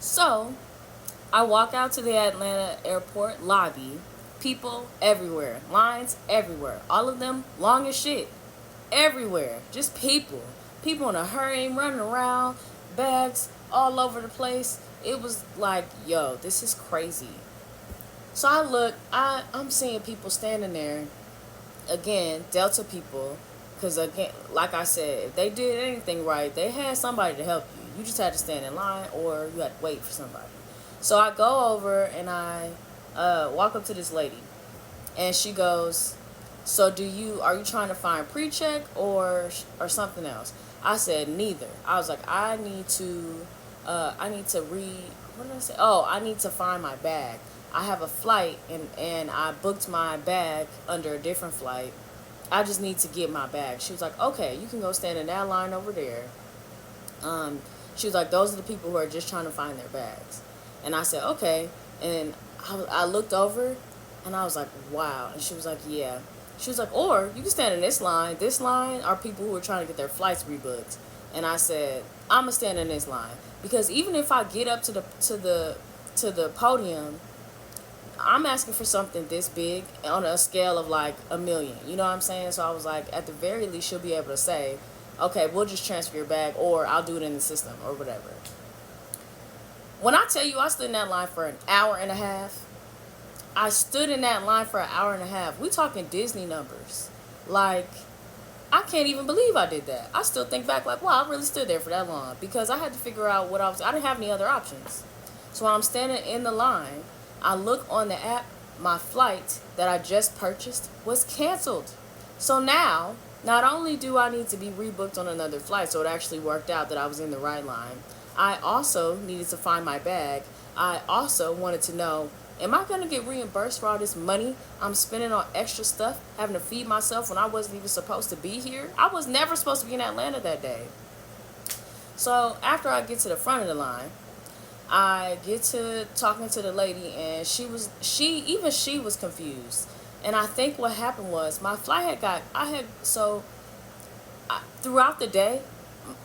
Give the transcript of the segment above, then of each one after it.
So I walk out to the Atlanta airport lobby. People everywhere. Lines everywhere. All of them long as shit. Everywhere. Just people. People in a hurry, running around, bags all over the place. It was like, yo, this is crazy. So I look, I'm seeing people standing there. Again, Delta people. Because, again, like I said, if they did anything right, they had somebody to help you. You just had to stand in line or you had to wait for somebody. So I go over and I walk up to this lady. And she goes, so are you trying to find pre-check or something else? I said neither. I was like, I need to what did I say? Oh, I need to find my bag. I have a flight and I booked my bag under a different flight. I just need to get my bag. She was like, okay, you can go stand in that line over there. She was like, those are the people who are just trying to find their bags. And I said, okay. And I looked over and I was like, wow. And she was like, yeah. She was like, or you can stand in this line. This line are people who are trying to get their flights rebooked. And I said, I'm gonna stand in this line because even if I get up to the podium, I'm asking for something this big on a scale of like a million. You know what I'm saying? So I was like, at the very least, she'll be able to say, okay, we'll just transfer your bag or I'll do it in the system or whatever. When I tell you I stood in that line for an hour and a half, I stood in that line for an hour and a half. We talking Disney numbers. Like, I can't even believe I did that. I still think back like, wow, I really stood there for that long because I had to figure out I didn't have any other options. So when I'm standing in the line, I look on the app, my flight that I just purchased was canceled. So now, not only do I need to be rebooked on another flight, so it actually worked out that I was in the right line, I also needed to find my bag. I also wanted to know, am I going to get reimbursed for all this money I'm spending on extra stuff, having to feed myself when I wasn't even supposed to be here? I was never supposed to be in Atlanta that day. So after I get to the front of the line, I get to talking to the lady, and she was confused. And I think what happened was my flight throughout the day,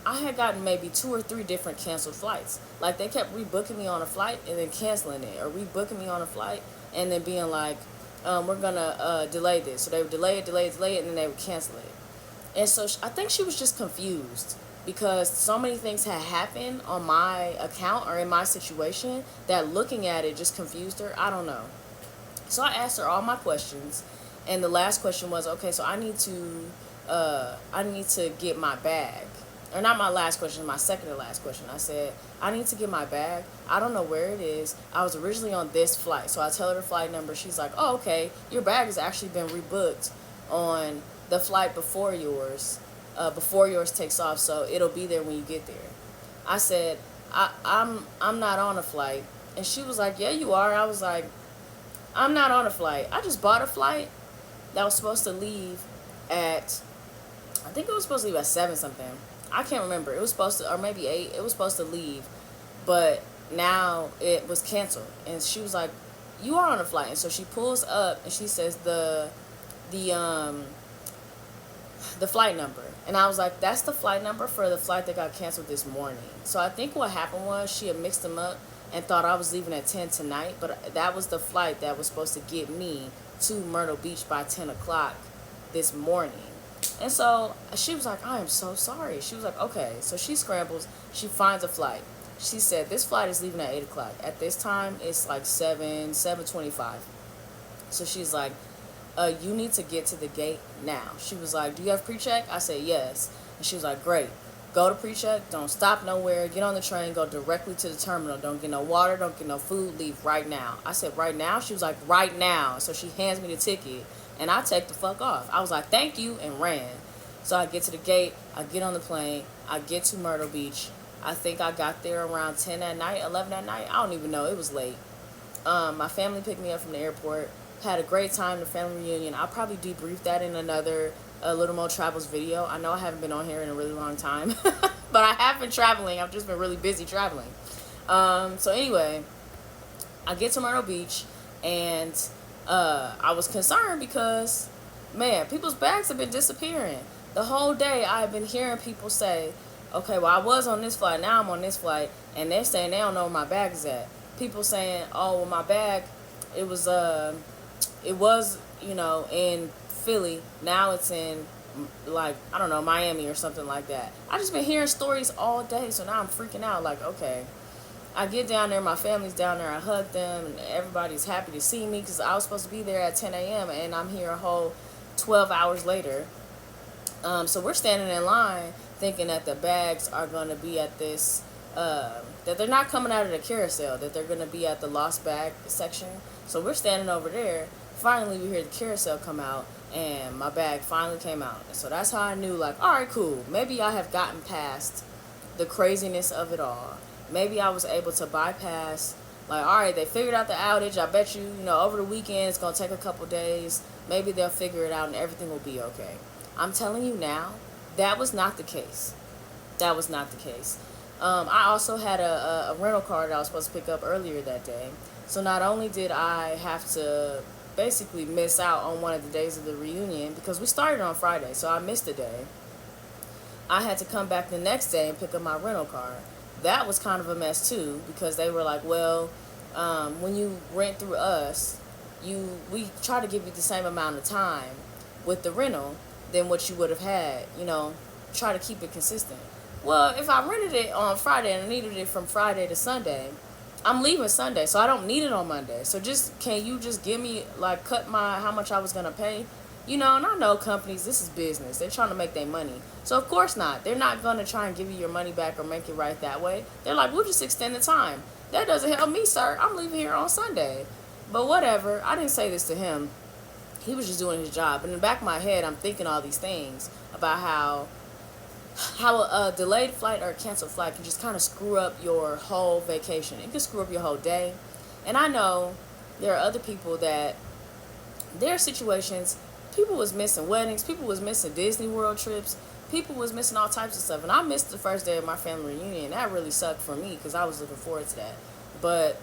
I had gotten maybe 2 or 3 different canceled flights. Like, they kept rebooking me on a flight and then canceling it, or rebooking me on a flight and then being like, we're gonna delay this. So they would delay it, and then they would cancel it. And so I think she was just confused because so many things had happened on my account or in my situation that looking at it just confused her. I don't know. So I asked her all my questions, and the last question was, okay, so I need to get my bag. Or not my last question, my second to last question. I said, I need to get my bag. I don't know where it is. I was originally on this flight. So I tell her the flight number. She's like, oh, okay, your bag has actually been rebooked on the flight before yours takes off, so it'll be there when you get there. I said, I'm not on a flight. And she was like, yeah, you are. I was like, I'm not on a flight. I just bought a flight that was supposed to leave at, I think it was supposed to leave at 7 something. I can't remember. It was supposed to, or maybe 8. It was supposed to leave, but now it was canceled. And she was like, you are on a flight. And so she pulls up and she says the flight number. And I was like, that's the flight number for the flight that got canceled this morning. So I think what happened was she had mixed them up and thought I was leaving at 10 tonight, but that was the flight that was supposed to get me to Myrtle Beach by 10 o'clock this morning. And so she was like, I am so sorry. She was like, okay. So she scrambles. She finds a flight. She said, this flight is leaving at 8 o'clock. At this time, it's like 7:25. So she's like, you need to get to the gate now. She was like, do you have pre-check? I said, yes. And she was like, great. Go to pre-check. Don't stop nowhere. Get on the train. Go directly to the terminal. Don't get no water. Don't get no food. Leave right now. I said, right now? She was like, right now. So she hands me the ticket, and I take the fuck off. I was like, thank you, and ran. So I get to the gate. I get on the plane. I get to Myrtle Beach. I think I got there around 10 at night, 11 at night. I don't even know. It was late. My family picked me up from the airport. Had a great time, the family reunion. I'll probably debrief that in another Little Mo Travels video. I know I haven't been on here in a really long time, but I have been traveling. I've just been really busy traveling. So anyway, I get to Myrtle Beach, and I was concerned because, man, people's bags have been disappearing. The whole day I've been hearing people say, okay, well, I was on this flight, now I'm on this flight, and they're saying they don't know where my bag is at. People saying, oh, well, my bag, it was in Philly. Now it's in, like, I don't know, Miami or something like that. I just been hearing stories all day, so now I'm freaking out. Like, okay, I get down there, my family's down there, I hug them, and everybody's happy to see me because I was supposed to be there at 10 a.m. and I'm here a whole 12 hours later. So we're standing in line thinking that the bags are going to be at this, that they're not coming out of the carousel, that they're going to be at the lost bag section. So we're standing over there. Finally, we hear the carousel come out, and my bag finally came out. So that's how I knew, like, all right, cool. Maybe I have gotten past the craziness of it all. Maybe I was able to bypass, like, all right, they figured out the outage. I bet you, over the weekend, it's going to take a couple days. Maybe they'll figure it out and everything will be okay. I'm telling you now, that was not the case. That was not the case. I also had a rental car that I was supposed to pick up earlier that day. So not only did I have to basically miss out on one of the days of the reunion, because we started on Friday, so I missed a day. I had to come back the next day and pick up my rental car. That was kind of a mess too, because they were like, well, when you rent through us, we try to give you the same amount of time with the rental than what you would have had, try to keep it consistent. Well, if I rented it on Friday and I needed it from Friday to Sunday, I'm leaving Sunday, so I don't need it on Monday. So can you just give me, like, cut how much I was going to pay? And I know companies, this is business. They're trying to make their money. So, of course not. They're not going to try and give you your money back or make it right that way. They're like, we'll just extend the time. That doesn't help me, sir. I'm leaving here on Sunday. But whatever. I didn't say this to him. He was just doing his job. But in the back of my head, I'm thinking all these things about how a delayed flight or a canceled flight can just kind of screw up your whole vacation. It can screw up your whole day. And I know there are other people that their situations, people was missing weddings, people was missing Disney World trips, people was missing all types of stuff. And I missed the first day of my family reunion. That really sucked for me because I was looking forward to that. But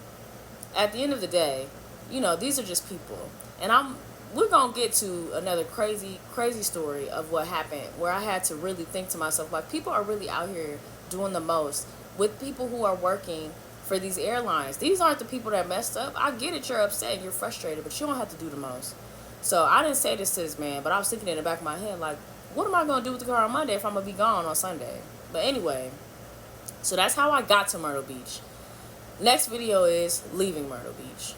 at the end of the day, these are just people. And we're going to get to another crazy story of what happened where I had to really think to myself, like, people are really out here doing the most with people who are working for these airlines. These aren't the people that messed up. I get it, you're upset, you're frustrated, but you don't have to do the most. So I didn't say this to this man, but I was thinking in the back of my head, like, what am I going to do with the car on Monday if I'm going to be gone on Sunday? But anyway, so that's how I got to Myrtle Beach. Next video is leaving Myrtle Beach.